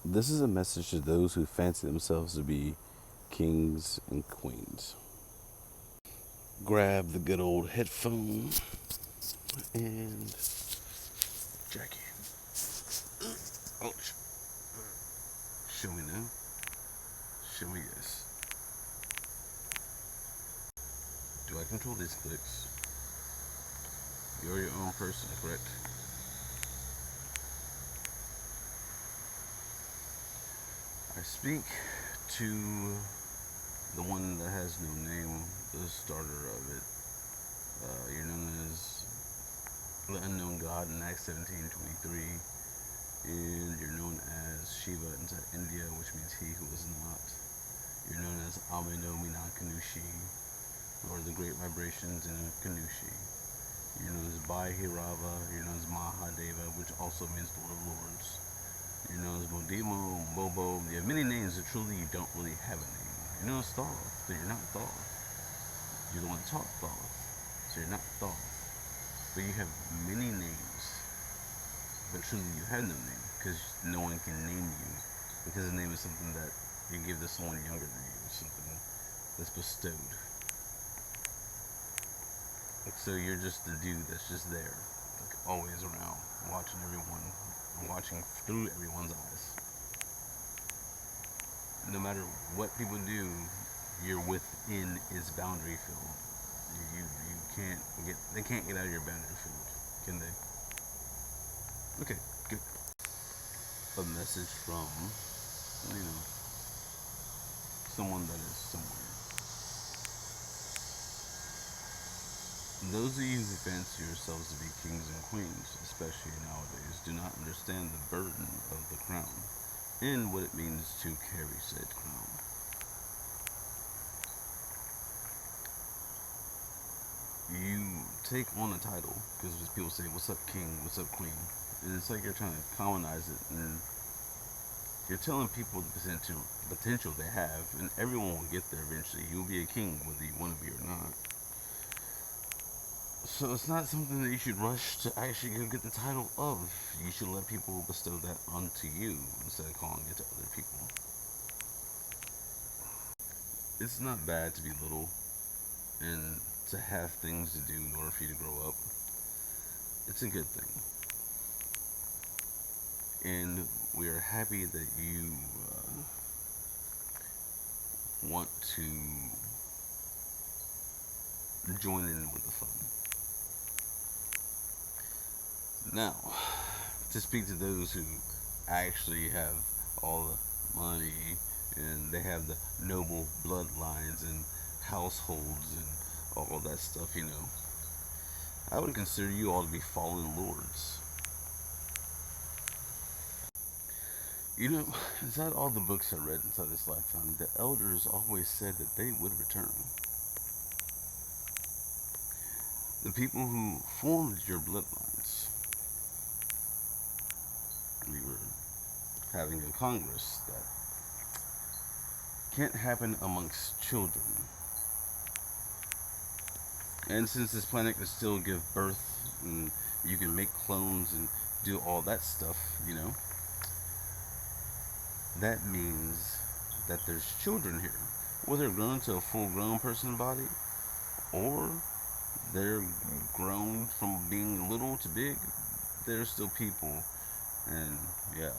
This is a message to those who fancy themselves to be kings and queens. Grab the good old headphone and jack in. Oh, show me now. Show me yes. Do I control these clicks? You're your own person, correct? I speak to the one that has no name, the starter of it. You're known as the unknown god in Acts 17:23, and you're known as Shiva inside India, which means he who is not. You're known as Amino Minakanushi, or the Great Vibrations in Kanushi. You're known as Bhairava, you're known as Mahadeva, which also means Lord of Lords. You're known as Modimo, Bobo. You have many names, but truly you don't really have a name. You're known as Thoth, but you're not Thoth. You're the one that taught Thoth, so you're not Thoth. But you have many names, but truly you have no name, because no one can name you, because the name is something that you give to someone younger than you, something that's bestowed. Like, so you're just the dude that's just there, like always around, watching everyone, watching through everyone's eyes. No matter what people do, you're within its boundary field. You can't get, they can't get out of your boundary field, can they? Okay, good. A message from, you know, someone that is somewhere. Those of you who fancy yourselves to be kings and queens, especially nowadays, do not understand the burden of the crown and what it means to carry said crown. You take on a title because people say, "What's up, king? What's up, queen?" And it's like you're trying to colonize it, and you're telling people the potential they have, and everyone will get there eventually. You'll be a king whether you want to be or not. So it's not something that you should rush to actually go get the title of. You should let people bestow that onto you instead of calling it to other people. It's not bad to be little and to have things to do in order for you to grow up. It's a good thing. And we are happy that you want to join in with the fun. Now, to speak to those who actually have all the money and they have the noble bloodlines and households and all that stuff, I would consider you all to be fallen lords. Inside all the books I read inside this lifetime, the elders always said that they would return. The people who formed your bloodlines, we were having a congress that can't happen amongst children. And since this planet can still give birth and you can make clones and do all that stuff, that means that there's children here. Whether they're grown to a full grown person body or they're grown from being little to big, they're still people. And yeah,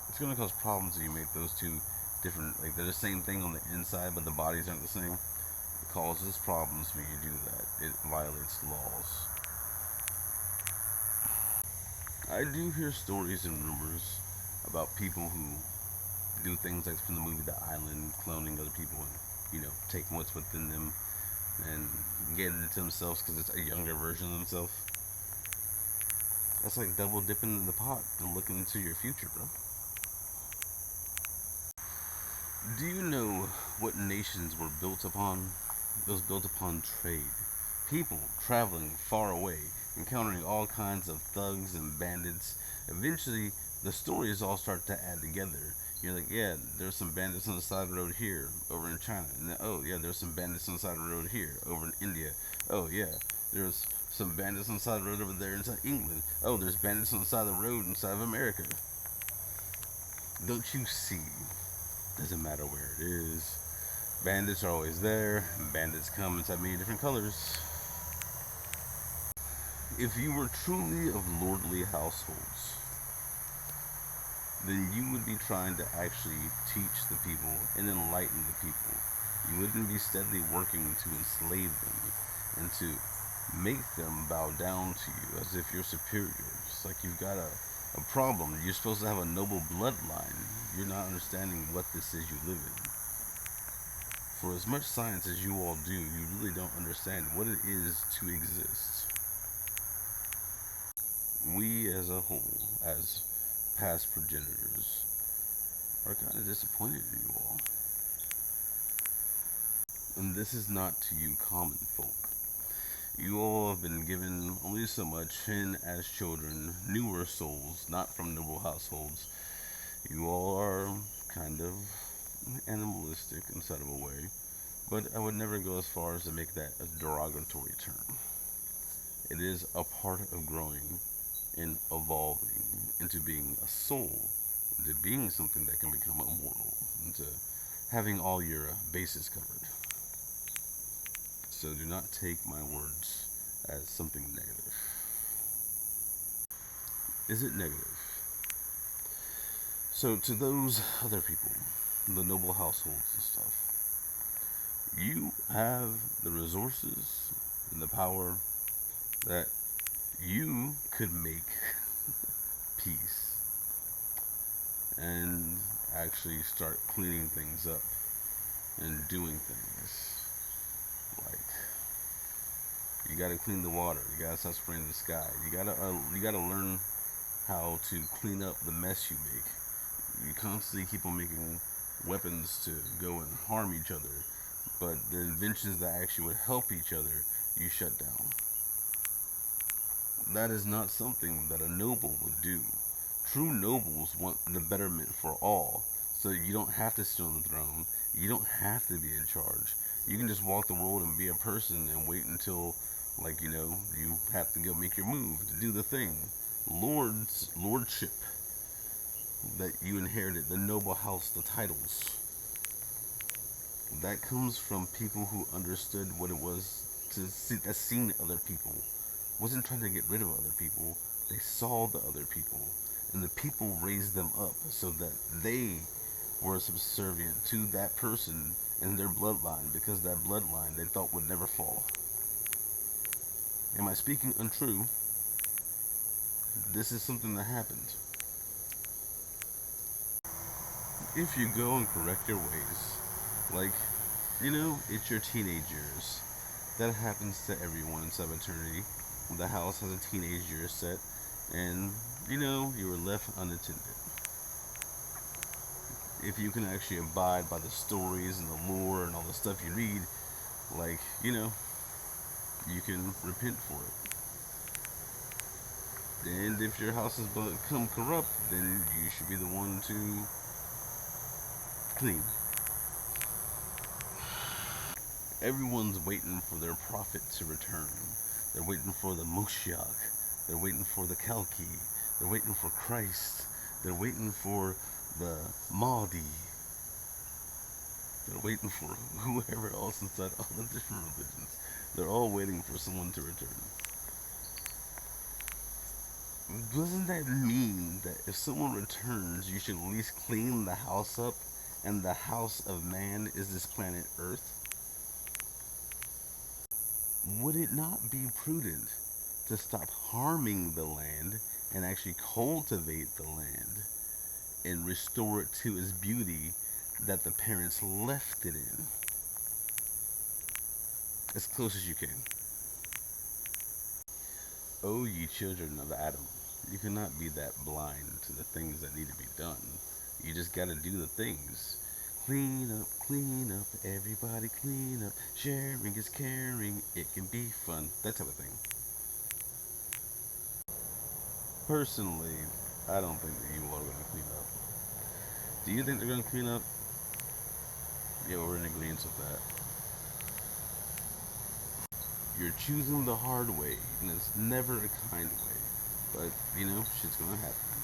it's gonna cause problems if you make those two different, like they're the same thing on the inside but the bodies aren't the same. It causes problems when you do that. It violates laws. I do hear stories and rumors about people who do things like from the movie The Island, cloning other people and, taking what's within them and getting it to themselves because it's a younger version of themselves. That's like double dipping in the pot and looking into your future, bro. Do you know what nations were built upon? It was built upon trade. People traveling far away, encountering all kinds of thugs and bandits. Eventually, the stories all start to add together. You're like, yeah, there's some bandits on the side of the road here, over in China. And then, oh, yeah, there's some bandits on the side of the road here, over in India. Oh, yeah, there's some bandits on the side of the road over there inside England. Oh, there's bandits on the side of the road inside of America. Don't you see? Doesn't matter where it is. Bandits are always there. Bandits come in many different colors. If you were truly of lordly households, then you would be trying to actually teach the people and enlighten the people. You wouldn't be steadily working to enslave them and to make them bow down to you as if you're superior. It's like you've got a problem. You're supposed to have a noble bloodline. You're not understanding what this is you live in. For as much science as you all do, you really don't understand what it is to exist. We as a whole, as past progenitors, are kind of disappointed in you all. And this is not to you common folk. You all have been given only so much, and as children, newer souls, not from noble households, you all are kind of animalistic in sort of a way. But I would never go as far as to make that a derogatory term. It is a part of growing and evolving into being a soul, into being something that can become immortal, into having all your bases covered. So do not take my words as something negative. Is it negative? So to those other people, the noble households and stuff, you have the resources and the power that you could make peace and actually start cleaning things up and doing things. Like, you gotta clean the water. You gotta stop spraying the sky. You gotta learn how to clean up the mess you make. You constantly keep on making weapons to go and harm each other, but the inventions that actually would help each other, you shut down. That is not something that a noble would do. True nobles want the betterment for all, so you don't have to sit on the throne. You don't have to be in charge. You can just walk the world and be a person and wait until, like, you have to go make your move to do the thing. Lordship that you inherited, the noble house, the titles, that comes from people who understood what it was to see, that seen other people. Wasn't trying to get rid of other people. They saw the other people, and the people raised them up so that they were subservient to that person and their bloodline, because that bloodline they thought would never fall. Am I speaking untrue? This is something that happened. If you go and correct your ways, like, it's your teenage years. That happens to everyone in some eternity. The house has a teenage year set, and you were left unattended. If you can actually abide by the stories and the lore and all the stuff you read, like, you can repent for it. And if your house has become corrupt, then you should be the one to clean. Everyone's waiting for their prophet to return. They're waiting for the Moshiach. They're waiting for the Kalki. They're waiting for Christ. They're waiting for the Mahdi. They're waiting for whoever else inside all the different religions. They're all waiting for someone to return. Doesn't that mean that if someone returns, you should at least clean the house up, and the house of man is this planet Earth? Would it not be prudent to stop harming the land and actually cultivate the land and restore it to its beauty that the parents left it in? As close as you can. O ye children of Adam, you cannot be that blind to the things that need to be done. You just gotta do the things. Clean up, everybody clean up. Sharing is caring, it can be fun. That type of thing. Personally, I don't think that you all are gonna clean up. Do you think they're gonna clean up? Yeah, we're in agreement with that. You're choosing the hard way, and it's never a kind way. But, shit's gonna happen.